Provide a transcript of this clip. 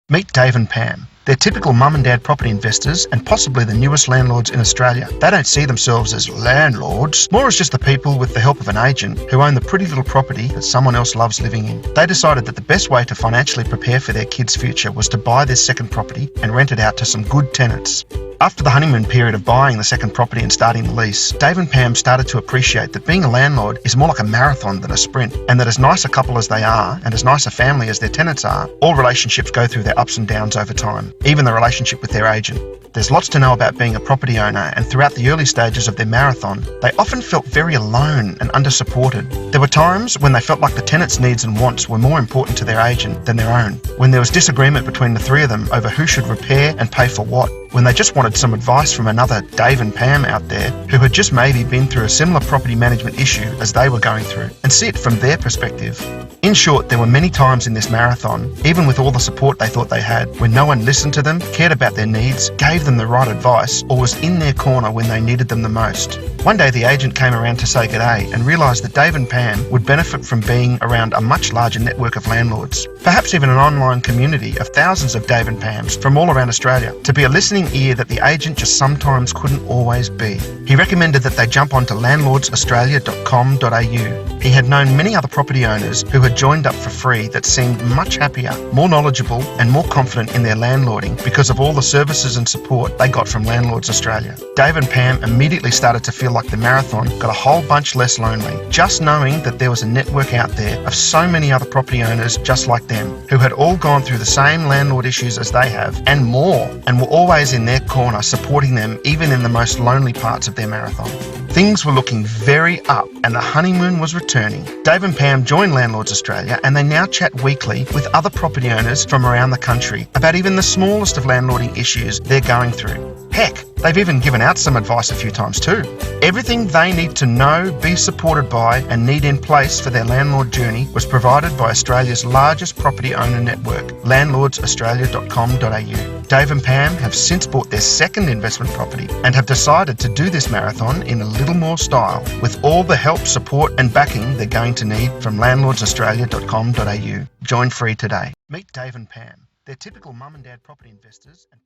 Meet Dave and Pam. They're typical mum and dad property investors and possibly the newest landlords in Australia. They don't see themselves as landlords, more as just the people with the help of an agent who own the pretty little property that someone else loves living in. They decided that the best way to financially prepare for their kids' future was to buy their second property and rent it out to some good tenants. After the honeymoon period of buying the second property and starting the lease, Dave and Pam started to appreciate that being a landlord is more like a marathon than a sprint, and that as nice a couple as they are, and as nice a family as their tenants are, all relationships go through their ups and downs over time, even the relationship with their agent. There's lots to know about being a property owner, and throughout the early stages of their marathon, they often felt very alone and under-supported. There were times when they felt like the tenants' needs and wants were more important to their agent than their own, when there was disagreement between the three of them over who should repair and pay for what, when they just wanted some advice from another Dave and Pam out there who had just maybe been through a similar property management issue as they were going through, and see it from their perspective. In short, there were many times in this marathon, even with all the support they thought they had, when no one listened to them, cared about their needs, gave them the right advice, or was in their corner when they needed them the most. One day the agent came around to say g'day and realised that Dave and Pam would benefit from being around a much larger network of landlords, perhaps even an online community of thousands of Dave and Pams from all around Australia, to be a listening ear that the agent just sometimes couldn't always be. He recommended that they jump onto landlordsaustralia.com.au. He had known many other property owners who had joined up for free that seemed much happier, more knowledgeable and more confident in their landlording because of all the services and support they got from Landlords Australia. Dave and Pam immediately started to feel like the marathon got a whole bunch less lonely, just knowing that there was a network out there of so many other property owners just like them, who had all gone through the same landlord issues as they have, and more, and were always in their corner supporting them even in the most lonely parts of their marathon. Things were looking very up and the honeymoon was returning. Dave and Pam joined Landlords Australia and they now chat weekly with other property owners from around the country about even the smallest of landlording issues they're going through. Heck, they've even given out some advice a few times too. Everything they need to know, be supported by and need in place for their landlord journey was provided by Australia's largest property owner network, landlordsaustralia.com.au. Dave and Pam have since bought their second investment property and have decided to do this marathon in a little more style, with all the help, support and backing they're going to need from landlordsaustralia.com.au. Join free today. Meet Dave and Pam. They're typical mum and dad property investors and